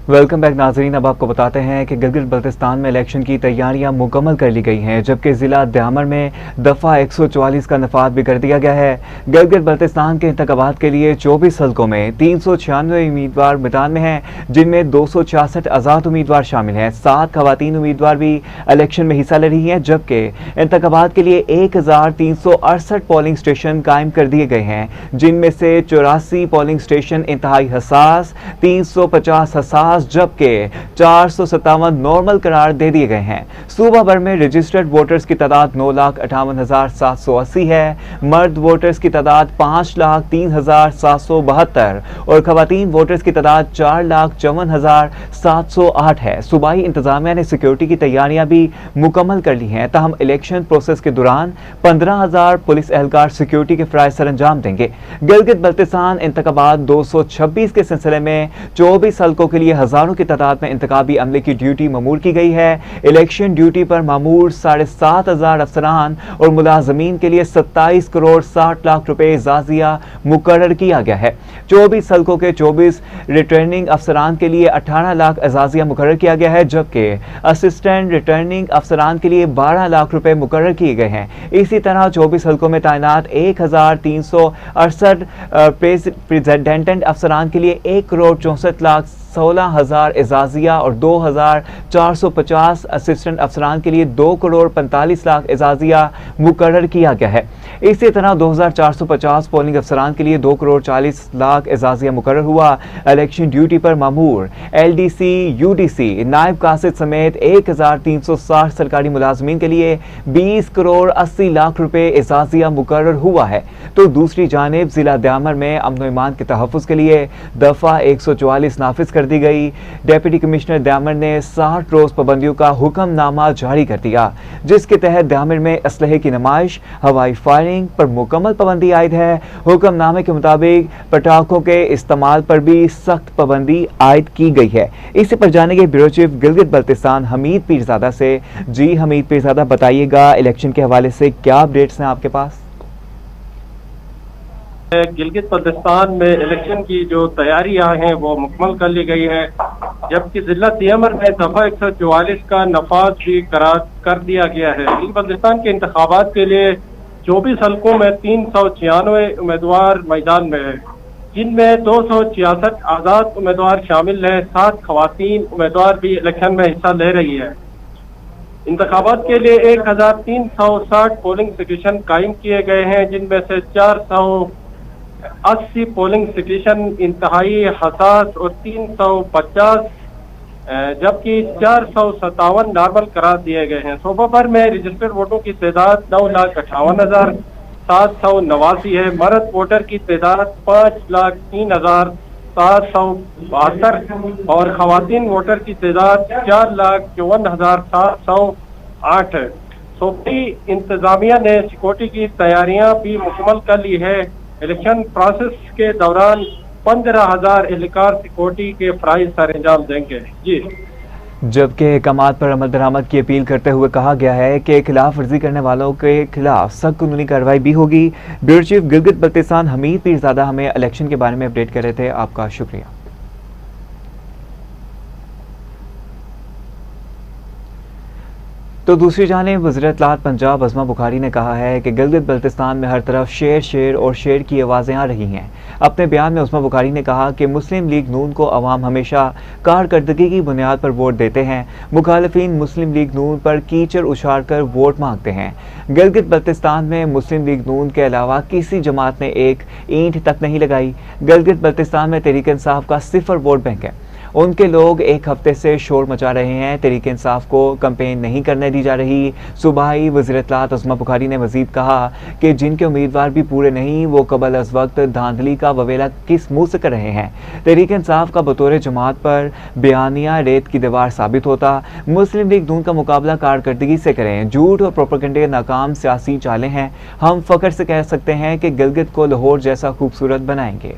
Welcome back नाजरीन। अब आपको बताते हैं कि गिलगित बल्तिस्तान में इलेक्शन की तैयारियां मुकम्मल कर ली गई हैं, जबकि जिला द्यामर में दफ़ा 144 का नफाद भी कर दिया गया है। गिलगित बल्तिस्तान के इंतखाबात के लिए 24 हल्कों में 396 उम्मीदवार मैदान में हैं, जिनमें 266 आज़ाद उम्मीदवार शामिल हैं। 7 खवातीन उम्मीदवार भी इलेक्शन में हिस्सा ले रही हैं, जबकि इंतखाबात के लिए 1368 पोलिंग स्टेशन कायम कर दिए गए हैं, जिनमें से 84 पोलिंग स्टेशन इंतहाई हसास, 350 हसास जबकि 457 नॉर्मल करार दे दिए गए हैं। सूबा भर में रजिस्टर्ड वोटर्स की तादाद 9,58,780 है। मर्द वोटर्स की तादाद 5,03,772 और खवातीन वोटर्स की तादाद 4,54,708 है। सूबाई इंतजामिया ने सिक्योरिटी की तैयारियां भी मुकम्मल कर ली हैं, ताहम इलेक्शन प्रोसेस के दौरान 15,000 पुलिस एहलकार सिक्योरिटी के फराइज सर अंजाम देंगे। गिलगित बल्तिस्तान इंतखाबात 226 के सिलसिले में 24 हल्कों के लिए हजारों की तादाद में इंतखाबी अमले की ड्यूटी मामूर की गई है। इलेक्शन ड्यूटी पर मामूर 7,500 अफसरान और मुलाजमीन के लिए 27 करोड़ 60 लाख रुपए एजाजिया मुकर्रर किया गया है। 24 हल्कों के 24 रिटर्निंग अफसरान के लिए 18 लाख एजाजिया मुकर्रर किया गया है, जबकि असिस्टेंट रिटर्निंग अफसरान के लिए 12 लाख रुपए मुकर्रर किए गए हैं। इसी तरह 24 हल्कों में तैनात 1,368 प्रेसिडेंटेंट अफसरान के लिए 1 करोड़ 64 लाख 16,000 एजाजिया और 2,450 असिस्टेंट अफसरान के लिए 2 करोड़ 45 लाख एजाजिया मुकर्रर किया गया है। इसी तरह 2,450 पोलिंग अफसरान के लिए 2 करोड़ 40 लाख एजाजिया मुकर्रर हुआ। इलेक्शन ड्यूटी पर मामूर LDC, UDC, नायब कासिद समेत 1,360 सरकारी मुलाजमीन के लिए 20 करोड़ 80 लाख रुपए एजाजिया मुकर्रर हुआ है। तो दूसरी जानिब जिला द्यामर में अमन व ईमान के तहफ़्फ़ुज़ के लिए दफ़ा 144 नाफिज कर दी गई। डिप्टी कमिश्नर द्यामर ने 60 रोज पाबंदियों का हुक्मनामा जारी कर दिया, जिसके तहत द्यामर में असलहे की नुमाइश, हवाई फायरिंग पर मुकम्मल पाबंदी आयद है। हुक्मनामे के मुताबिक पटाखों के इस्तेमाल पर भी सख्त पाबंदी आयद की गई है। इसी पर जानेंगे ब्यूरो चीफ गिलगित बल्तिस्तान हमीद पीरजादा से। जी हमीद पीरजादा, बताइएगा इलेक्शन के हवाले से क्या अपडेट्स हैं आपके पास? गिलगित बल्तिस्तान में इलेक्शन की जो तैयारियां हैं वो मुकम्मल कर ली गई है, जबकि जिला द्यामर में दफा 144 का नफाज भी कर दिया गया है। गिलगित बल्तिस्तान के इंतखाबात के लिए 24 हल्कों में 396 उम्मीदवार मैदान में है, जिनमें 266 आज़ाद उम्मीदवार शामिल हैं। 7 खवातीन उम्मीदवार भी इलेक्शन में हिस्सा ले रही है। इंतखाबात के लिए 1,360 पोलिंग स्टेशन कायम किए गए हैं, जिनमें से 480 पोलिंग स्टेशन इंतहाई हसास और 350 जबकि 457 नॉर्मल करार दिए गए हैं। सूबा भर में रजिस्टर्ड वोटों की तादाद 9,58,789 है। मर्द वोटर की तादाद 5,03,772 और खवातीन वोटर की तादाद 4,54,708 है। सूबाई इंतजामिया ने सिक्योरिटी की तैयारियां भी मुकम्मल कर ली है। इलेक्शन प्रोसेस के दौरान 15,000 एहलकार सिक्योरिटी के फराइज सर अंजाम देंगे। जी, जबकि अहकामात पर अमल दरामद की अपील करते हुए कहा गया है कि खिलाफ वर्जी करने वालों के खिलाफ सख्त कानूनी कार्रवाई भी होगी। ब्यूरो चीफ गिलगित बल्तिस्तान हमीद पीरजादा हमें इलेक्शन के बारे में अपडेट कर रहे थे। आपका शुक्रिया। तो दूसरी जानिब वज़ीर इत्तलाआत पंजाब अज़मा बुखारी ने कहा है कि गिलगित बल्तिस्तान में हर तरफ शेर शेर और शेर की आवाज़ें आ रही हैं। अपने बयान में अज़मा बुखारी ने कहा कि मुस्लिम लीग नून को अवाम हमेशा कारकर्दगी की बुनियाद पर वोट देते हैं। मुखालिफिन मुस्लिम लीग नून पर कीचड़ उछाल कर वोट मांगते हैं। गिलगित बल्तिस्तान में मुस्लिम लीग नून के अलावा किसी जमात ने एक ईंट तक नहीं लगाई। गिलगित बल्तिस्तान में तहरीक इंसाफ का 0 वोट बैंक है। उनके लोग एक हफ्ते से शोर मचा रहे हैं। तहरीक इंसाफ को कैंपेन नहीं करने दी जा रही। सूबाई वज़ीर इत्तलाआत अज़मा बुखारी ने मजीद कहा कि जिनके उम्मीदवार भी पूरे नहीं, वो कबल अज़ वक्त धांधली का ववेला किस मुंह से कर रहे हैं। तहरीक इंसाफ का बतौर जमात पर बयानिया रेत की दीवार साबित होता। मुस्लिम लीग नून का मुकाबला कारकर्दगी से करें। झूठ और प्रोपेगेंडे नाकाम सियासी चालें हैं। हम फ़ख्र से कह सकते हैं कि गिलगित को लाहौर जैसा खूबसूरत बनाएंगे।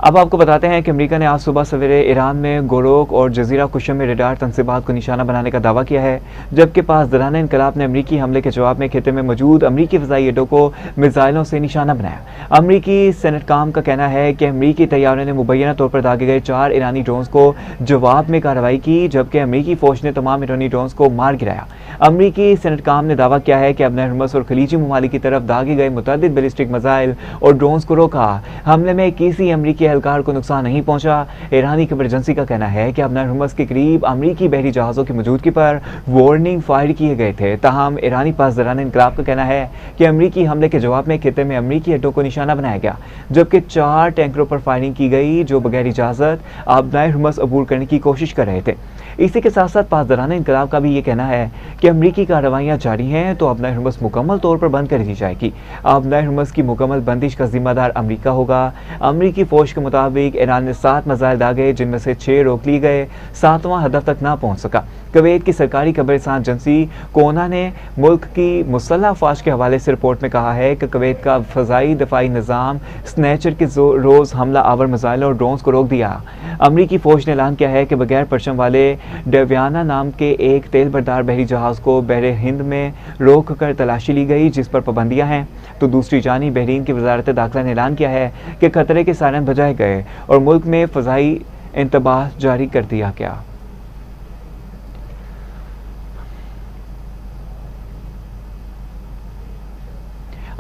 अब आपको बताते हैं कि अमेरिका ने आज सुबह सवेरे ईरान में गोरोक और जजीरा कुशम में रडार तंसीबात को निशाना बनाने का दावा किया है, जबकि पासदारान इनकलाब ने अमरीकी हमले के जवाब में खिते में मौजूद अमरीकी फ़िज़ाई अड्डों को मिसाइलों से निशाना बनाया। अमरीकी सेनेटकाम का कहना है कि अमरीकी तैयारों ने मुबैना तौर पर दागे गए 4 ईरानी ड्रोन्स को जवाब में कार्रवाई की, जबकि अमरीकी फ़ौज ने तमाम ईरानी ड्रोन्स को मार गिराया। अमरीकी सेनेटकाम ने दावा किया है कि अब हरमस और खलीजी ममालिक की तरफ दागे गए मुतअद्दिद बैलिस्टिक मिसाइल और ड्रोन्स को रोका। हमले में किसी अमरीकी एहलकार को नुकसान नहीं पहुंचा। ईरानी खबर एजेंसी का कहना है कि अब हरमस के करीब अमरीकी बहरी जहाज़ों की मौजूदगी पर वार्निंग फायर किए गए थे। ताहम ईरानी पासदारान इनकलाब का कहना है कि अमरीकी हमले के जवाब में खिते में अमरीकी अड्डों को निशाना बनाया गया, जबकि 4 टैंकरों पर फायरिंग की गई जो बगैर इजाज़त आबनाए हरमस अबूर करने की कोशिश कर रहे थे। इसी के साथ साथ पासदारान इनकलाब का भी ये कहना है कि अमरीकी कार्रवाइयाँ जारी हैं तो आबनाए हरमस मुकम्मल तौर पर बंद कर दी जाएगी। आबनाए हरमस की मुकम्मल बंदिश का जिम्मेदार अमरीका होगा। अमरीकी फौज के मुताबिक ईरान ने 7 मिसाइल दागे, जिनमें से 6 रोक लिए गए, 7वां हदफ तक ना पहुंच सका। कुवैत की सरकारी खबरसां एजेंसी कोना ने मुल्क की मुसल्लह अफवाज के हवाले से रिपोर्ट में कहा है कि कुवैत का फ़ज़ाई दफ़ाई निज़ाम स्नैचर के रोज़ हमला आवर मिसाइलों और ड्रोन्स को रोक दिया। अमरीकी फ़ौज ने ऐलान किया है कि बगैर परचम वाले डेवियाना नाम के एक तेल बरदार बहरी जहाज़ को बहरे हिंद में रोक कर तलाशी ली गई, जिस पर पाबंदियाँ हैं। तो दूसरी जानिब बहरीन की वज़ारत दाखिला ने ऐलान किया है कि खतरे के सायरन बजाए गए और मुल्क में फ़ज़ाई इंतबाह जारी कर दिया गया।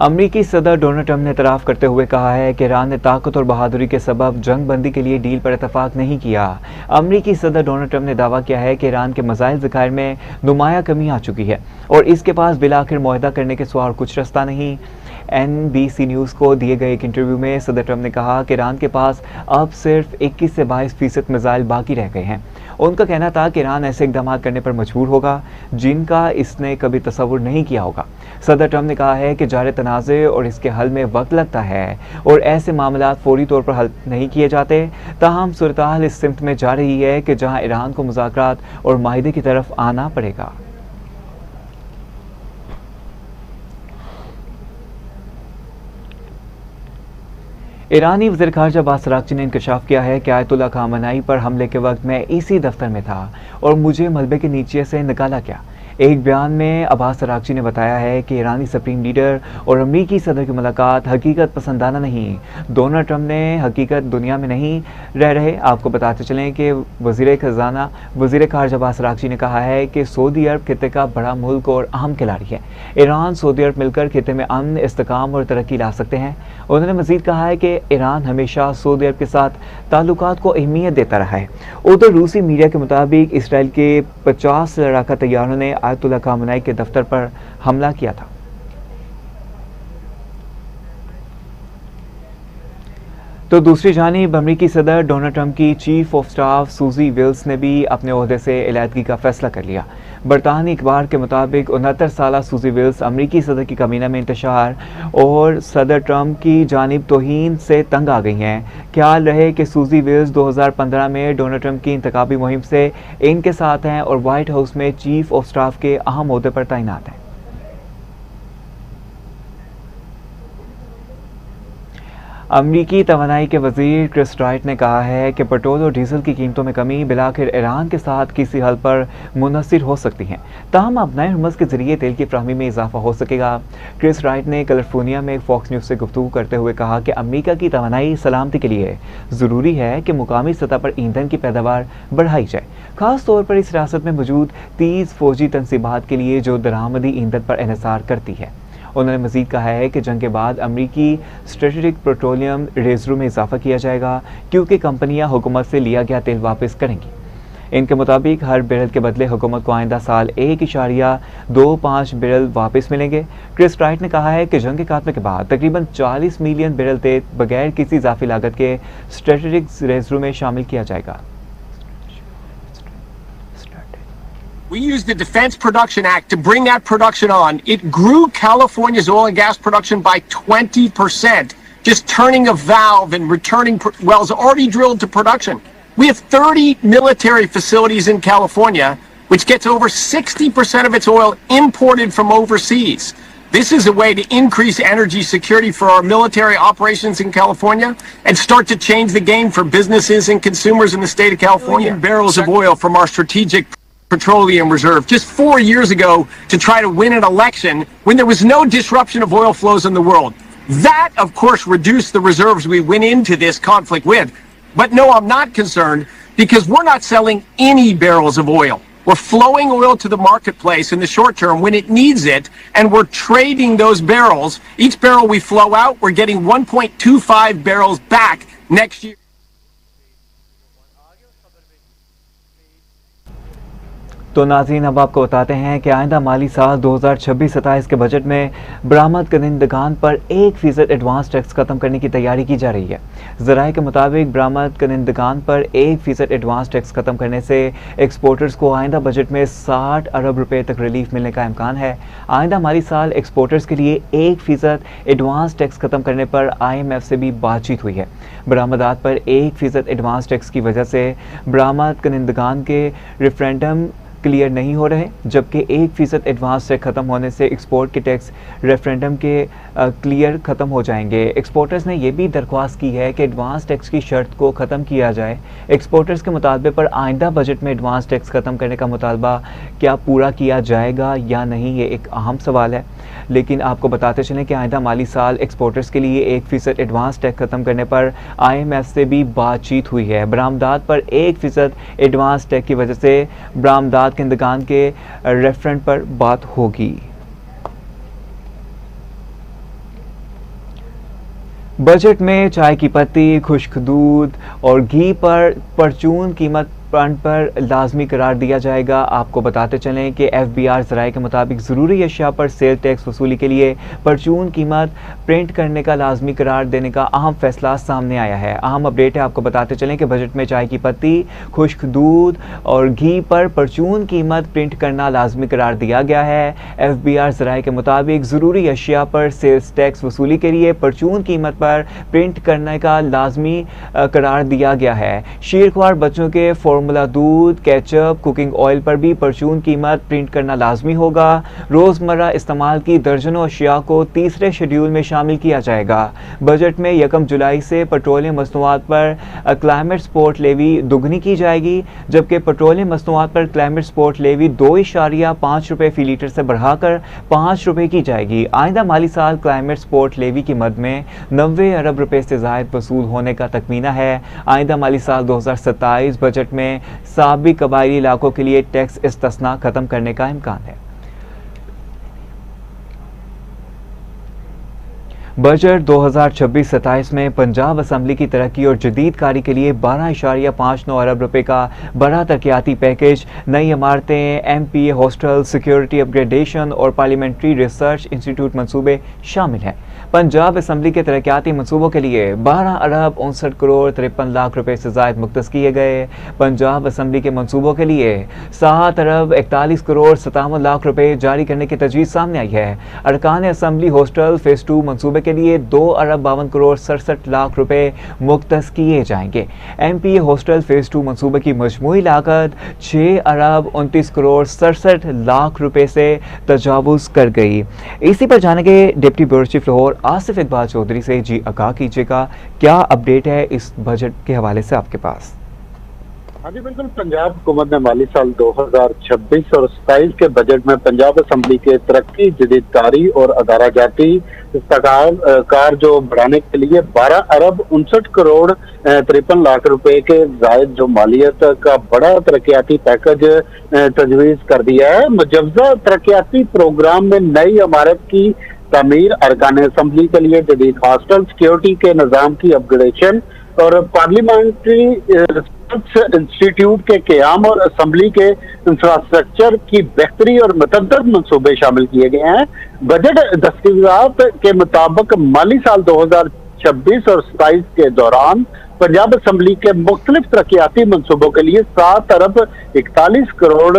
अमरीकी सदर डोनाल्ड ट्रंप ने इतराफ़ करते हुए कहा है कि ईरान ने ताकत और बहादुरी के सबब जंग बंदी के लिए डील पर इतफाक़ नहीं किया। अमरीकी सदर डोनाल्ड ट्रंप ने दावा किया है कि ईरान के मिसाइल ज़खायर में नुमाया कमी आ चुकी है और इसके पास बिलाखिर मुआहदा करने के सिवा और कुछ रास्ता नहीं। NBC न्यूज़ को दिए गए एक इंटरव्यू में सदर ट्रंप ने कहा कि ईरान के पास अब सिर्फ 21 से 22% मिसाइल बाकी रह गए हैं। उनका कहना था कि ईरान ऐसे इक़दाम करने पर मजबूर होगा जिनका इसने कभी तसव्वुर नहीं किया होगा। सदर ट्रंप ने कहा है कि जारे तनाज़े और इसके हल में वक्त लगता है और ऐसे मामलात फौरी तौर पर हल नहीं किए जाते। ताहम सूरत-ए-हाल इस सिमत में जा रही है कि जहाँ ईरान को मुज़ाकरात और माहिदे की तरफ आना पड़ेगा। ईरानी वज़ीर ख़ारजा अब्बास अराग़ची ने इंकशाफ किया है कि आयतुल्लाह ख़ामेनी पर हमले के वक्त मैं इसी दफ्तर में था और मुझे मलबे के नीचे से निकाला गया। एक बयान में अब्बास अराग़ची ने बताया है कि ईरानी सुप्रीम लीडर और अमरीकी सदर की मुलाकात हकीकत पसंदाना नहीं। डोनाल्ड ट्रंप ने हकीकत दुनिया में नहीं रह रहे। आपको बताते चलें कि वज़ीर ख़ारजा अब्बास अराग़ची ने कहा है कि सऊदी अरब खिते का बड़ा मुल्क और अहम खिलाड़ी है। ईरान सऊदी अरब मिलकर खिते में अमन, इस्तेकाम और तरक्की ला सकते हैं। उन्होंने मज़ीद कहा है कि ईरान हमेशा सऊदी अरब के साथ ताल्लुकात को अहमियत देता रहा है। उधर रूसी मीडिया के मुताबिक इसराइल के 50 लड़ाका तैयारों ने आयतुल्लाह ख़ामेनी के दफ्तर पर हमला किया था। तो दूसरी जानिब अमरीकी सदर डोनाल्ड ट्रंप की चीफ ऑफ स्टाफ सूजी विल्स ने भी अपने ओहदे से इलादगी का फैसला कर लिया। बरतानी अखबार के मुताबिक 69 साला सूजी विल्स अमरीकी सदर की कमीना में इंतशार और सदर ट्रंप की जानिब तौहीन से तंग आ गई हैं। ख्याल रहे कि सूजी विल्स 2015 में डोनाल्ड ट्रंप की इंतखाबी मुहिम से इनके साथ हैं और वाइट हाउस में चीफ ऑफ स्टाफ के अहम ओहदे पर तैनात हैं। अमरीकी तवानाई के वज़ीर क्रिस राइट ने कहा है कि पेट्रोल और डीजल की कीमतों में कमी बिलाखिर ईरान के साथ किसी हल पर मुनहसर हो सकती हैं। ताहम आबनाए हरमस के जरिए तेल की फ्राहमी में इजाफा हो सकेगा। क्रिस राइट ने कैलिफोर्निया में फॉक्स न्यूज़ से गुफ्तगू करते हुए कहा कि अमरीका की तवानाई सलामती के लिए ज़रूरी है कि मुकामी सतह पर ईंधन की पैदावार बढ़ाई जाए, ख़ास तौर पर इस रियासत में मौजूद 30 फौजी तनसीबात के लिए जो दरामदी ईंधन पर इन्हिसार करती है। उन्होंने मज़ीद कहा है कि जंग के बाद अमरीकी स्ट्रेटेजिक पेट्रोलियम रिजर्व में इजाफा किया जाएगा क्योंकि कंपनियां हुकूमत से लिया गया तेल वापस करेंगी। इनके मुताबिक हर बैरल के बदले हुकूमत को आइंदा साल 1.25 बैरल वापस मिलेंगे। क्रिस राइट ने कहा है कि जंग के खात्मे के बाद तकरीबन 40 मिलियन बैरल तेल बगैर किसी इजाफी लागत के स्ट्रेटेजिक रिजर्व में शामिल किया जाएगा। We used the Defense Production Act to bring that production on. It grew California's oil and gas production by 20%, just turning a valve and returning wells already drilled to production. We have 30 military facilities in California, which gets over 60% of its oil imported from overseas. This is a way to increase energy security for our military operations in California and start to change the game for businesses and consumers in the state of California. Barrels of oil from our strategic petroleum reserve just 4 years ago to try to win an election when there was no disruption of oil flows in the world. That, of course, reduced the reserves we went into this conflict with. But no, I'm not concerned because we're not selling any barrels of oil. We're flowing oil to the marketplace in the short term when it needs it, and we're trading those barrels. Each barrel we flow out, we're getting 1.25 barrels back next year. तो नाज़रीन, अब आपको बताते हैं कि आइंदा माली साल 2026-27 के बजट में बरामद कनिंदगान पर 1% एडवांस टैक्स ख़त्म करने की तैयारी की जा रही है। ज़राए के मुताबिक बरामद कनिंदगान पर 1% एडवांस टैक्स ख़त्म करने से एक्सपोर्टर्स को आइंदा बजट में 60 अरब रुपए तक रिलीफ मिलने का इम्कान है। आइंदा माली साल एक्सपोर्टर्स के लिए 1% एडवांस टैक्स ख़त्म करने पर IMF से भी बातचीत हुई है। बरामदात पर 1% एडवांस टैक्स की वजह से बरामद कनिंदगान के रेफरेंडम क्लियर नहीं हो रहे, जबकि 1% एडवांस टैक्स ख़त्म होने से एक्सपोर्ट के टैक्स रेफरेंडम के क्लियर ख़त्म हो जाएंगे। एक्सपोर्टर्स ने यह भी दरख्वास्त की है कि एडवांस टैक्स की शर्त को ख़त्म किया जाए। एक्सपोर्टर्स के मुतालबे पर आइंदा बजट में एडवांस टैक्स ख़त्म करने का मुतालबा क्या पूरा किया जाएगा या नहीं, ये एक अहम सवाल है। लेकिन आपको बताते चलें कि आइंदा माली साल एक्सपोर्टर्स के लिए 1% एडवांस टैक्स ख़त्म करने पर IMF से भी बातचीत हुई है। बरामदात पर 1% एडवांस टैक्स की वजह से बरामदात कनिंदगान के रेफरेंड पर बात होगी। बजट में चाय की पत्ती, खुश्क दूध और घी पर परचून कीमत पर लाजमी करार दिया जाएगा। आपको बताते चलें कि FBR ज़राए के मुताबिक ज़रूरी अशिया पर सेल टैक्स वसूली के लिए परचून कीमत प्रिंट करने का लाजमी करार देने का अहम फैसला सामने आया है। अहम अपडेट है, आपको बताते चलें कि बजट में चाय की पत्ती, खुश्क दूध और घी पर परचून कीमत प्रिंट करना लाजमी करार दिया गया है। FBR ज़राए के मुताबिक ज़रूरी अशिया पर सेल्स टैक्स वसूली के लिए परचून कीमत पर प्रिंट करने का लाजमी करार दिया गया है। शीरख्वार बच्चों के फार्मूला दूध, केचप, कुकिंग ऑयल पर भी परचून कीमत प्रिंट करना लाजमी होगा। रोज़मर्रा इस्तेमाल की दर्जनों अशिया को तीसरे शेड्यूल में शामिल किया जाएगा। बजट में 1 जुलाई से पेट्रोलियम मसनूआत पर क्लाइमेट सपोर्ट लेवी दुगनी की जाएगी, जबकि पेट्रोलियम मसनूआत पर क्लाइमेट सपोर्ट लेवी 2.5 रुपये फ़ी लीटर से बढ़ाकर 5 रुपये की जाएगी। आइंदा माली साल क्लाइमेट सपोर्ट लेवी की मद में 90 अरब रुपये से ज़ायद वसूल होने का तखमीना है। आइंदा माली साल 2027 बजट में साबिक कबायली इलाकों के लिए टैक्स इस्तिस्ना खत्म करने का इम्कान है। बजट 2026-27 में पंजाब असम्बली की तरक्की और जदीद कारी के लिए 12.59 अरब रुपए का बड़ा तरक्याती पैकेज, नई इमारतें, MPA हॉस्टल, सिक्योरिटी अपग्रेडेशन और पार्लियामेंट्री रिसर्च इंस्टीट्यूट मंसूबे शामिल हैं। पंजाब असम्बली के तरक्याती मंसूबों के लिए 12 अरब 59 करोड़ 53 लाख रुपए से ज़ायद मुख्तस किए गए। पंजाब असम्बली के मंसूबों के लिए 7 अरब 41 करोड़ 57 लाख रुपए जारी करने की तजवीज़ सामने आई है। अरकान असम्बली हॉस्टल फ़ेज़ 2 मंसूबे के लिए 2 अरब 52 करोड़ 67 लाख रुपए मुख्तस किए जाएंगे। MPA हॉस्टल फ़ेज़ 2 मंसूबे की मजमूई लागत 6 अरब 29 करोड़ 67 लाख रुपए से तजावुज़ कर गई। इसी पर जानेंगे deputy bureau chief Lahore Asif Iqbal Chaudhry से। जी आगाह कीजिएगा, क्या अपडेट है इस बजट के हवाले से आपके पास? हाँ जी बिल्कुल, पंजाब हुकूमत ने माली साल 2026 और 27 के बजट में पंजाब असम्बली के तरक्की, जदीदकारी और अदाराजाती इस्तेकार जो बढ़ाने के लिए 12 अरब 59 करोड़ 53 लाख रुपए के जायद जो मालियत का बड़ा तरक्याती पैकेज तजवीज़ कर दिया है। मुजव्वज़ा तरक्याती प्रोग्राम में नई इमारत की तमीर, अरकान असम्बली के लिए जदीद हॉस्टल, सिक्योरिटी के निज़ाम की अपग्रेडेशन और पार्लियामेंट्री रिसर्च इंस्टीट्यूट के क़याम और असम्बली के इंफ्रास्ट्रक्चर की बेहतरी और मतअद्दिद मंसूबे शामिल किए गए हैं। बजट दस्तावेज़ात के मुताबिक माली साल 2026 और 27 के दौरान पंजाब असम्बली के मुख्तलिफ तरक्याती मंसूबों के लिए 7 अरब 41 करोड़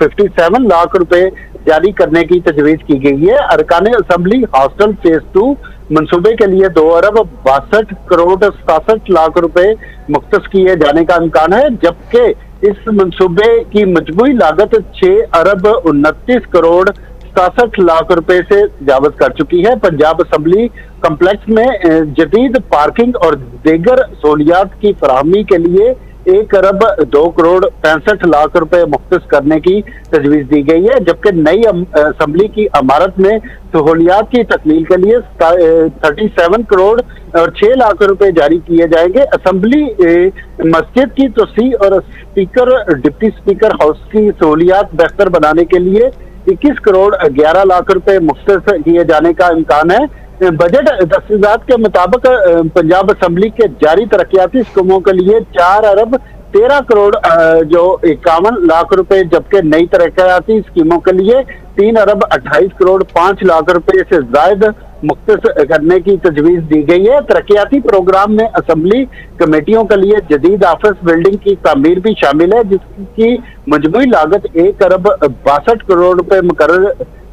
57 लाख रुपए जारी करने की तजवीज़ की गई है। अरकान असम्बली हॉस्टल फ़ेज़ 2 मंसूबे के लिए 2 अरब 62 करोड़ 67 लाख रुपए मुख्तस किए जाने का इम्कान है, जबकि इस मंसूबे की मजमूई लागत 6 अरब 29 करोड़ 67 लाख रुपए से तजावत कर चुकी है। पंजाब असम्बली कम्प्लेक्स में जदीद पार्किंग और दीगर सहूलियात की फराहमी के लिए 1 अरब 2 करोड़ 65 लाख रुपए मुख्तस करने की तजवीज दी गई है, जबकि नई असम्बली की इमारत में सहूलियात की तकमील के लिए 37 करोड़ और 6 लाख रुपए जारी किए जाएंगे। असम्बली मस्जिद की तोसी और स्पीकर डिप्टी स्पीकर हाउस की सहूलियात बेहतर बनाने के लिए 21 करोड़ 11 लाख रुपए मुख्तस किए जाने का इम्कान है। बजट दस्तावेजात के मुताबिक पंजाब असम्बली के जारी तरक्याती स्कीमों के लिए 4 अरब 13 करोड़ जो 51 लाख रुपए, जबकि नई तरक्याती स्कीमों के लिए 3 अरब 28 करोड़ 5 लाख रुपए से जायद मुख्तस करने की तजवीज दी गई है। तरक्याती प्रोग्राम में असम्बली कमेटियों के लिए जदीद ऑफिस बिल्डिंग की तामीर भी शामिल है, जिसकी मजमूई लागत 1 अरब 62 करोड़ रुपए मुकर्रर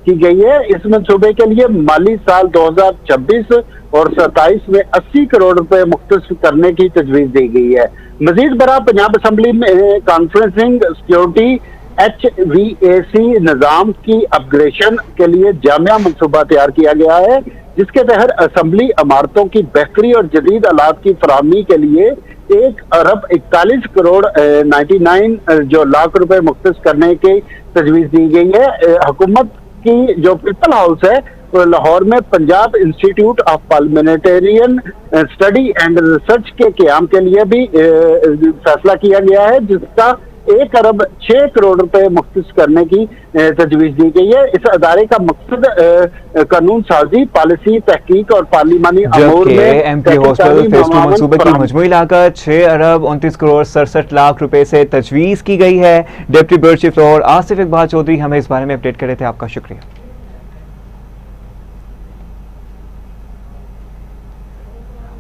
की गई है। इस मंसूबे के लिए माली साल 2026 और 27 में 80 करोड़ रुपए मुख्तस करने की तजवीज दी गई है। मजीद बरा पंजाब असम्बली में कॉन्फ्रेंसिंग सिक्योरिटी HVAC निज़ाम की अपग्रेडेशन के लिए जामिया मनसूबा तैयार किया गया है, जिसके तहत असम्बली इमारतों की बेहतरी और जदीद आलात की फराहमी के लिए 1 अरब 41 करोड़ 99 जो लाख रुपए मुख्तस करने की तजवीज दी गई है। हुकूमत की जो पीपल हाउस है लाहौर में Punjab institute of parliamentarian study and research के क़याम के लिए भी फैसला किया गया है, जिसका 1 अरब 6 करोड़ रुपए मुख्तस करने की तजवीज दी गई है। इस अदारे का मकसद कानून साजी, पॉलिसी तहकीक और पार्लिमानी अमूर में एमपी हॉस्टल फेज 2 मंसूबे की मजमूई लागत 6 अरब 29 करोड़ 67 लाख रुपए से तजवीज की गई है। Deputy bureau chief Lahore Asif Iqbal Chaudhry हमें इस बारे में अपडेट कर रहे थे, आपका शुक्रिया।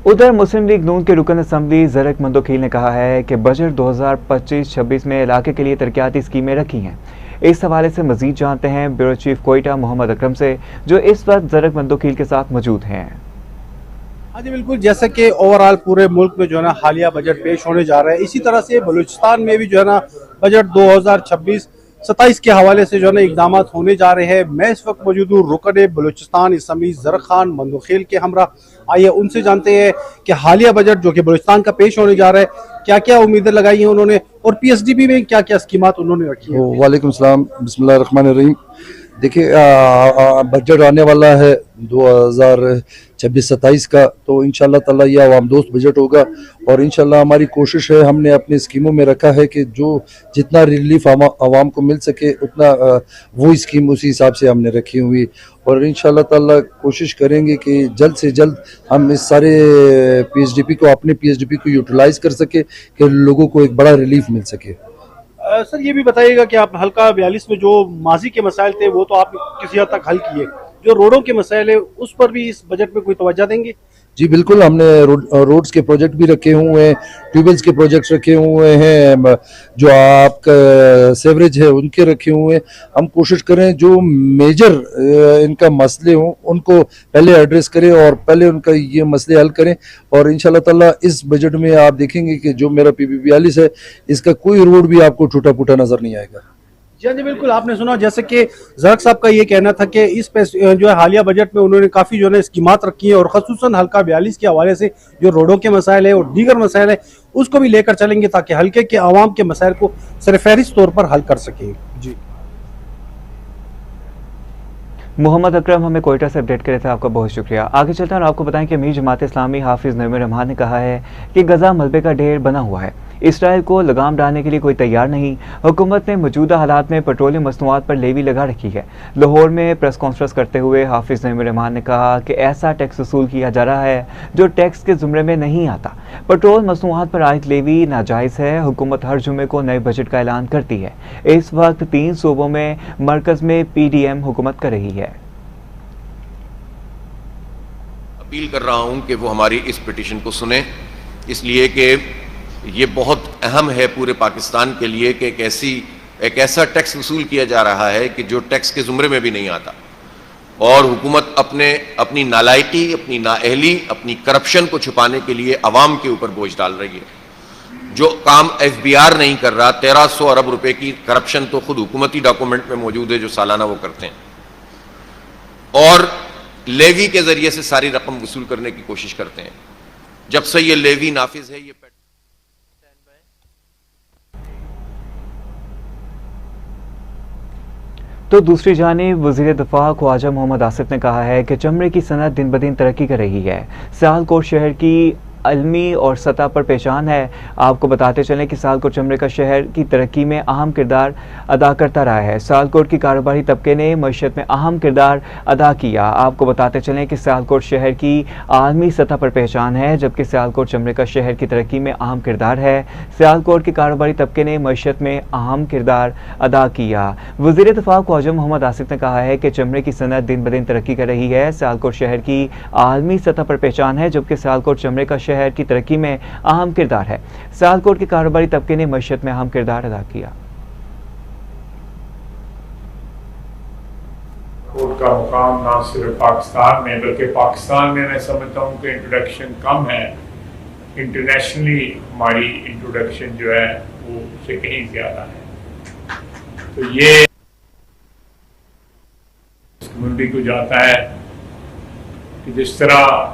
उधर मुस्लिम लीग नून के रुकन असम्बली ज़रक मंदोखील ने कहा है कि बजट 2025-26 में इलाके के लिए तरक्याती स्कीमें रखी हैं। इस हवाले से मजीद जानते हैं ब्यूरो चीफ कोयटा मोहम्मद अकरम से, जो इस वक्त ज़रक मंदोखील के साथ मौजूद हैं। हाँ जी बिल्कुल, जैसे कि ओवरऑल पूरे मुल्क में जो है ना हालिया बजट पेश होने जा रहा है, इसी तरह से बलूचिस्तान में भी जो है ना बजट 2026-27 के हवाले से जो है ना इकदाम होने जा रहे हैं। मैं इस वक्त मौजूद हूँ रुकन बलूचिस्तान असम्बली ज़रक खान मंदोखील के हमरा। आइए उनसे जानते हैं कि हालिया बजट जो कि बलूचिस्तान का पेश होने जा रहा है, क्या क्या उम्मीदें लगाई हैं उन्होंने और PSDB में क्या क्या स्कीमात उन्होंने रखी है। वालेकुम सलाम, बिस्मिल्लाह रहमान रहीम। देखिए बजट आने वाला है 2026-27 का, तो इंशाल्लाह ताला ये आवाम दोस्त बजट होगा और इंशाल्लाह हमारी कोशिश है, हमने अपने स्कीमों में रखा है कि जो जितना रिलीफ आवाम को मिल सके उतना वो स्कीम उसी हिसाब से हमने रखी हुई और इंशाल्लाह ताला कोशिश करेंगे कि जल्द से जल्द हम इस सारे PSDP को अपने PSDP को यूटिलाइज कर सके कि लोगों को एक बड़ा रिलीफ मिल सके। सर ये भी बताइएगा कि आप हल्का 42 में जो माजी के मसाइल थे वो तो आप किसी हद तक हल किए, जो रोडों के मसाइल है उस पर भी इस बजट में कोई तवज्जो देंगे? जी बिल्कुल, हमने रोड्स के प्रोजेक्ट भी रखे हुए हैं, ट्यूबवेल्स के प्रोजेक्ट्स रखे हुए हैं, जो आपका सेवरेज है उनके रखे हुए हैं। हम कोशिश करें जो मेजर इनका मसले हों उनको पहले एड्रेस करें और पहले उनका ये मसले हल करें और इंशाल्लाह ताला इस बजट में आप देखेंगे कि जो मेरा PB 42 है इसका कोई रोड भी आपको टूटा फूटा नजर नहीं आएगा। जी जी बिल्कुल, आपने सुना जैसे कि ज़रक साहब का ये कहना था कि इस पे जो है हालिया बजट में उन्होंने काफ़ी जो है स्कीमात रखी है और ख़ुसूसन हल्का 42 के हवाले से जो रोडों के मसाइल है और दीगर मसाइल है उसको भी लेकर चलेंगे ताकि हल्के के आवाम के मसाइल को सरफहरिस्त तौर पर हल कर सके। जी मोहम्मद अकरम हमें कोयटा से अपडेट करे थे, आपका बहुत शुक्रिया। आगे चलते हैं और आपको बताएं कि अमीर जमात इस्लामी हाफिज नईम रहमान ने कहा है कि गजा मलबे का ढेर बना हुआ है, इसराइल को लगाम डालने के लिए कोई तैयार नहीं। हुकूमत ने मौजूदा हालात में पेट्रोलियम मसनूआत पर लेवी लगा रखी है। लाहौर में प्रेस कॉन्फ्रेंस करते हुए हाफिज नईम रहमान ने कहा कि ऐसा टैक्स वसूल किया जा रहा है जो टैक्स के जुमरे में नहीं आता। पेट्रोल मसनूआत पर आयद लेवी नाजायज़ है। हुकूमत हर जुमे को नए बजट का ऐलान करती है। इस वक्त 3 सूबों में मरकज में PDM हुकूमत कर रही है। अपील कर रहा हूं कि वो हमारी इस पिटीशन को सुने, इसलिए कि ये बहुत अहम है पूरे पाकिस्तान के लिए कि एक ऐसा टैक्स वसूल किया जा रहा है कि जो टैक्स के जुमरे में भी नहीं आता और हुकूमत अपनी नालायकी, अपनी नाअहली, अपनी करप्शन को छुपाने के लिए अवाम के ऊपर बोझ डाल रही है। जो काम FBR नहीं कर रहा, 1300 अरब रुपए की करप्शन तो खुद हुकूमती डॉक्यूमेंट में मौजूद है जो सालाना वो करते हैं। और लेवी के जरिए से सारी रकम वसूल करने की कोशिश करते हैं। जब से ये लेवी नाफिज है, ये तो दूसरी जानिब वज़ीर दफ़ा ख्वाजा मोहम्मद आसिफ ने कहा है कि चमड़े की सनत दिन ब दिन तरक्की कर रही है। सियालकोट शहर की अलमी और सतह पर पहचान है। आपको बताते चलें कि सियालकोट चमड़े का शहर की तरक्की में अहम किरदार अदा करता रहा है। सियालकोट की कारोबारी तबके ने मईशत में अहम किरदार अदा किया। आपको बताते चलें कि सियालकोट शहर की आलमी सतह पर पहचान है, जबकि सियालकोट चमड़े का शहर की तरक्की में अहम किरदार है। सियालकोट के कारोबारी तबके ने मईशत में अहम किरदार अदा किया। वज़ीर दफ़ा ख्वाजा मोहम्मद आसिफ ने कहा है कि चमड़े की सनत दिन ब दिन तरक्की कर रही है। सियालकोट शहर की आलमी सतह पर पहचान है, जबकि सियालकोट चमड़े का शहर की तरक्की में अहम किरदार है। सियालकोट के कारोबारी तबके ने मईशत में अहम किरदार अदा किया। कोट का मुकाम ना सिर्फ पाकिस्तान में बल्कि पाकिस्तान में मैं समझता हूँ कि इंट्रोडक्शन कम है, इंटरनेशनली हमारी इंट्रोडक्शन जो है वो उससे कहीं ज्यादा है। तो ये कम्युनिटी को जाता है कि जिस तरह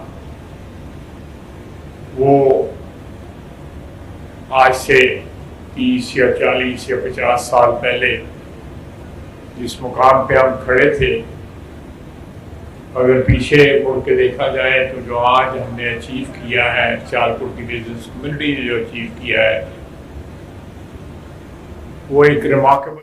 वो आज से 30 या 40 या 50 साल पहले जिस मुकाम पे हम खड़े थे, अगर पीछे मुड़ के देखा जाए तो जो आज हमने अचीव किया है, सियालकोट की बिजनेस कम्युनिटी ने जो अचीव किया है, वो एक रिमार्केबल।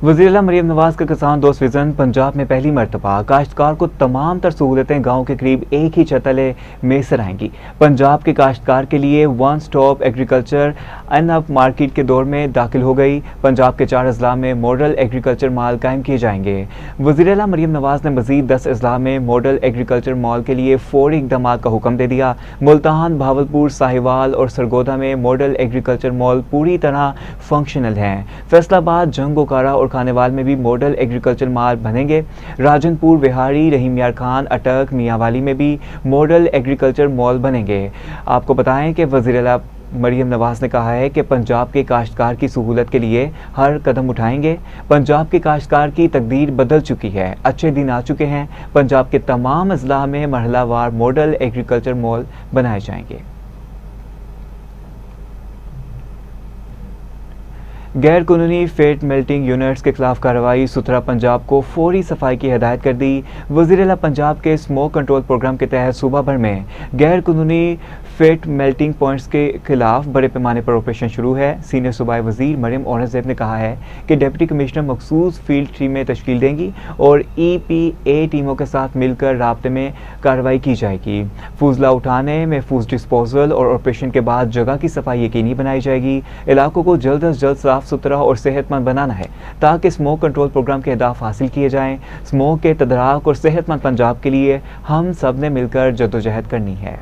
वज़ीर मरीम नवाज का किसान दोस्त विजन पंजाब में पहली मरतबा काश्तकार को तमाम तर सहूलतें गाँव के करीब एक ही छत तले मैसर आएंगी। पंजाब के काश्तकार के लिए one stop agriculture up market के दौर में दाखिल हो गई। पंजाब के 4 अजला में मॉडल एग्रीकल्चर मॉल कायम किए जाएंगे। वज़ीर मरीम नवाज ने मज़ीद 10 अजला में मॉडल एग्रीकल्चर मॉल के लिए फौरी इक़दाम का हुक्म दे दिया। मुल्तान, भावलपुर, साहिवाल और सरगोदा में मॉडल एग्रीकल्चर मॉल पूरी तरह फंक्शनल हैं। फैसलाबाद, जंगोकारा और खानेवाल में भी मॉडल एग्रीकल्चर मॉल बनेंगे। राजनपुर, बिहारी, रहीम यार खान, अटक, मियांवाली में भी मॉडल एग्रीकल्चर मॉल बनेंगे। आपको बताएं कि वज़ीर मरीम नवाज ने कहा है कि पंजाब के काश्तकार की सहूलत के लिए हर कदम उठाएंगे। पंजाब के काश्तकार की तकदीर बदल चुकी है, अच्छे दिन आ चुके हैं। पंजाब के तमाम अजला में मरहलावार मॉडल एग्रीकल्चर मॉल बनाए जाएंगे। गैर कानूनी फेट मेल्टिंग यूनिट्स के खिलाफ कार्रवाई, सुथरा पंजाब को फौरी सफाई की हिदायत कर दी। वज़ीर पंजाब के स्मोक कंट्रोल प्रोग्राम के तहत सूबा भर में गैर कानूनी फेट मेल्टिंग पॉइंट्स के खिलाफ बड़े पैमाने पर ऑपरेशन शुरू है। सीनियर सूबाई वज़ीर मरियम औरंगज़ेब ने कहा है कि डिप्टी कमिश्नर मखसूस फील्ड टीमें तश्कील देंगी और EPA टीमों के साथ मिलकर राब्ते में कार्रवाई की जाएगी। फूजला उठाने, महफूज डिस्पोजल और ऑपरेशन के बाद जगह की सफाई यकीनी बनाई जाएगी। इलाकों को जल्द अज जल्द साफ सुथरा और सेहतमंद बनाना है ताकि स्मोक कंट्रोल प्रोग्राम के अहदाफ हासिल किए जाएं। स्मोक के तदराक और सेहतमंद पंजाब के लिए हम सब ने मिलकर जद्दोजहद करनी है।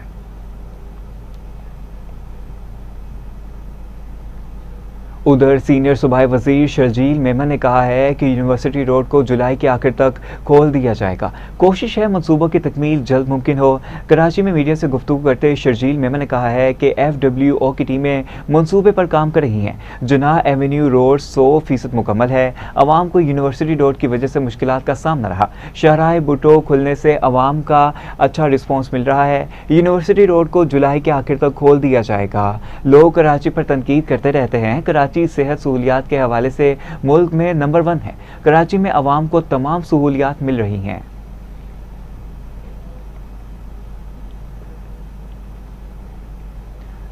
उधर सीनियर सूबाई वजीर शर्जील मेमन ने कहा है कि यूनिवर्सिटी रोड को जुलाई के आखिर तक खोल दिया जाएगा। कोशिश है मनसूबों की तकमील जल्द मुमकिन हो। कराची में मीडिया से गुफ्तगू करते शर्जील मेमन ने कहा है कि FWO की टीमें मनसूबे पर काम कर रही हैं। जुनाह एवेन्यू रोड 100% मुकम्मल है। आवाम को यूनिवर्सिटी रोड की वजह से मुश्किलात का सामना रहा। शाहराह भुट्टो खुलने से आवाम का अच्छा रिस्पॉन्स मिल रहा है। यूनिवर्सिटी रोड को जुलाई के आखिर तक खोल दिया जाएगा। लोग कराची पर तनकीद करते रहते हैं। कराची सेहत सहूलियात के हवाले से मुल्क में नंबर 1 है। कराची में आवाम को तमाम सहूलियात मिल रही हैं।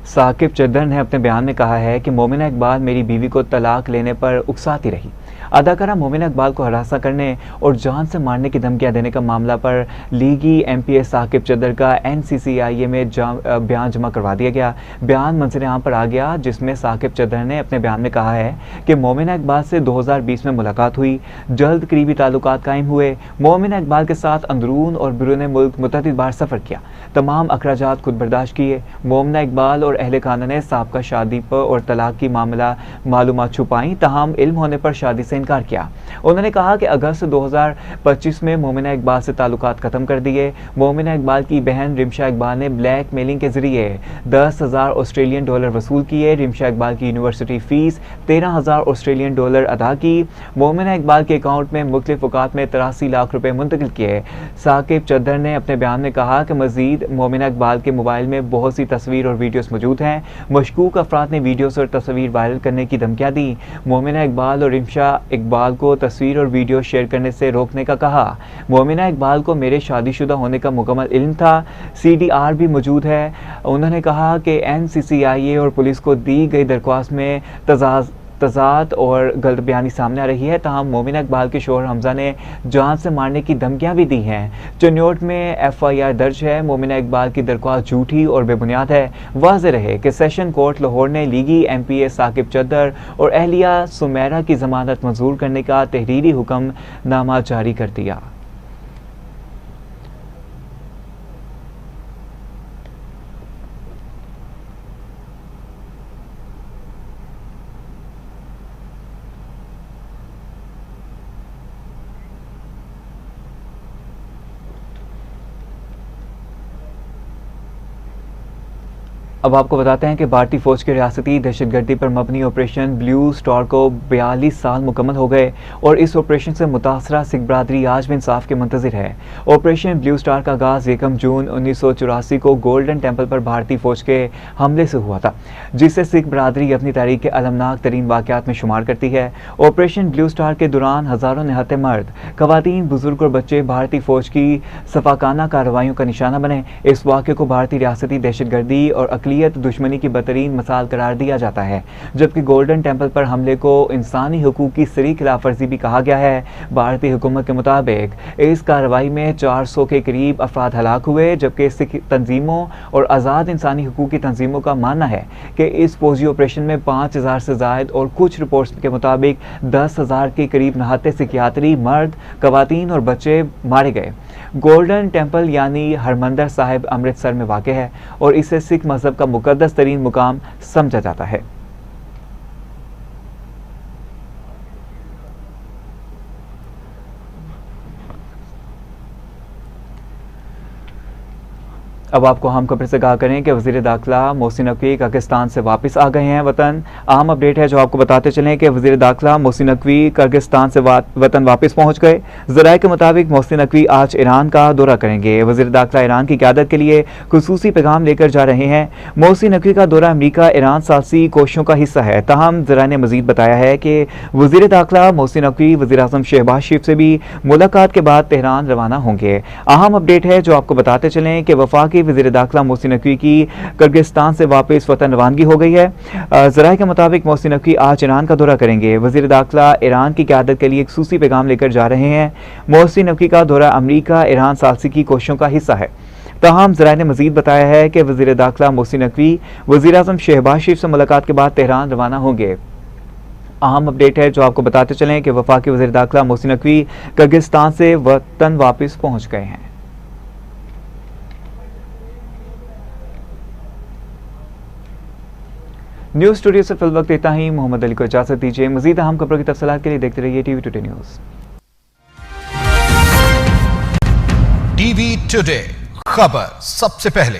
साकिब चद्दर ने अपने बयान में कहा है कि मोमिना इकबाल मेरी बीवी को तलाक लेने पर उकसाती रही। अदाकारा मोमिना इकबाल को हरासा करने और जान से मारने की धमकियां देने का मामला पर लीगी MPS साकिब चद्दर का NCCIA में बयान जमा करवा दिया गया। बयान मंजर आम पर आ गया, जिसमें साकिब चद्दर ने अपने बयान में कहा है कि मोमिना इकबाल से 2020 में मुलाकात हुई, जल्द करीबी ताल्लुकात कायम हुए। मोमिना इकबाल के साथ अंदरून और बिरून मुल्क मुतअद्दिद बार सफ़र किया, तमाम अखराजात खुद बर्दाश्त किए। मोमिना इकबाल और अहले खाना ने साबका शादी पर और तलाक की मामूमात छुपाई, तमाम इल्म होने पर शादी से इनकार किया। उन्होंने कहा कि अगस्त 2025 में मोमिना इकबाल से ताल्लुकात खत्म कर दिए। मोमिना इकबाल की बहन रिमशा इकबाल ने ब्लैक मेलिंग के जरिए 10,000 ऑस्ट्रेलियन डॉलर वसूल किए। रिमशा इकबाल की यूनिवर्सिटी फीस 13,000 ऑस्ट्रेलियन डॉलर अदा की। मोमिना इकबाल के अकाउंट में मुख्तलिफ औकात में 83 लाख रुपए मुंतकिल किए। साकिब चद्दर ने अपने बयान में कहा कि मजीद मोमिना इकबाल के मोबाइल में बहुत सी तस्वीर और वीडियोस मौजूद हैं। मशकूक अफराद ने वीडियोस और तस्वीर वायरल करने की धमकियां दी। मोमिना इकबाल और रिमशा इकबाल को तस्वीर और वीडियो शेयर करने से रोकने का कहा। मोमिना इकबाल को मेरे शादीशुदा होने का मुकम्मल इल्म था। CDR भी मौजूद है। उन्होंने कहा कि NCCIA और पुलिस को दी गई दरख्वास्त में तजाद और गलत बयानी सामने आ रही है। तमाम मोमिना इकबाल के शोहर हमजा ने जान से मारने की धमकियां भी दी हैं। चन्योट में FIR दर्ज है। मोमिना इकबाल की दरख्वास्त झूठी और बेबुनियाद है। वाज़ेह रहे कि सेशन कोर्ट लाहौर ने लीगी MPA साकिब चद्दर और अहलिया सुमेरा की जमानत मंजूर करने का तहरीरी हुक्मनामा जारी कर दिया। अब आपको बताते हैं कि भारतीय फौज के रियासती दहशतगर्दी पर मबनी ऑपरेशन ब्लू स्टार को 42 साल मुकम्मल हो गए और इस ऑपरेशन से मुतासरा सिख बरादरी आज भी इंसाफ के मुंतजिर है। ऑपरेशन ब्लू स्टार का आगाज़ 1 जून 1984 को गोल्डन टेम्पल पर भारतीय फौज के हमले से हुआ था, जिसे सिख बरादरी अपनी तारीख के अलमनाक तरीन वाक़यात में शुमार करती है। ऑपरेशन ब्लू स्टार के दौरान हज़ारों निहत्ते मर्द, ख़वातीन, बुजुर्ग और बच्चे भारतीय फौज की सफाकाना कार्रवाइयों का निशाना बने। इस वाक़े को भारतीय रियासती दहशतगर्दी और अक़लियत दुश्मनी की बदतरीन मिसाल करार दिया जाता है, जबकि गोल्डन टेम्पल पर हमले को इंसानी हुकूक की सरी खिलाफ वर्जी भी कहा गया है। भारतीय हुकूमत के मुताबिक इस कार्रवाई में 400 के करीब अफराद हलाक हुए, जबकि सिख तंजीमों और आज़ाद इंसानी हुकूक की तंजीमों का मानना है कि इस फौजी ऑपरेशन में 5,000 से ज़ायद और कुछ रिपोर्ट्स के मुताबिक 10,000 के करीब नहाते सिखियात्री, मर्द, ख़वातीन और बच्चे मारे गए। गोल्डन टेम्पल यानी हरमंदर साहिब अमृतसर में वाक़ है और इसे सिख मजहब का मुकद्दस तरीन मुकाम समझा जाता है। अब आपको हम खबर से कहा करें कि वज़ीर दाखिला मोहसिन नकवी किर्गिस्तान से वापस आ गए हैं वतन। अहम अपडेट है जो आपको बताते चलें कि वज़ीर दाखिला मोहसिन नकवी किर्गिस्तान से वतन वापस पहुंच गए। ज़राए के मुताबिक मोहसिन नकवी आज ईरान का दौरा करेंगे। वज़ीर दाखिला ईरान की क़यादत के लिए खुसूसी पैगाम लेकर जा रहे हैं। मोहसिन नकवी का दौरा अमरीका ईरान सालसी कोशिशों का हिस्सा है। ताहम ज़राए ने मज़ीद बताया है कि वज़ीर दाखिला मोहसिन नकवी वज़ीर आज़म शहबाज शरीफ से भी मुलाकात के बाद तेहरान रवाना होंगे। अहम अपडेट है जो आपको बताते चलें कि वफाकी वज़ीर दाखिला मोहसिन नकवी की किर्गिस्तान से वापस वतन रवानगी हो गई है। ज़राए के मुताबिक मोहसिन नकवी आज ईरान का दौरा करेंगे। वज़ीर दाखिला ईरान की क़यादत के लिए एक खुसूसी पैगाम लेकर जा रहे हैं। मोहसिन नकवी का दौरा अमरीका ईरान सालसी की कोशिशों का हिस्सा है। ताहम ज़राए ने मज़ीद बताया है कि वज़ीर दाखिला मोहसिन नकवी वज़ीर आज़म शहबाज शरीफ से मुलाकात के बाद तेहरान रवाना होंगे। अहम अपडेट है जो आपको बताते चलें कि वफाकी वज़ीर दाखिला मोहसिन नकवी किर्गिस्तान से वतन वापस पहुंच गए हैं। न्यूज़ स्टूडियो से फिल वक्त इतना ही। मोहम्मद अली को इजाज़त दीजिए। मज़ीद अहम खबरों की तफसीलात के लिए देखते रहिए TV today news. TV today, खबर सबसे पहले।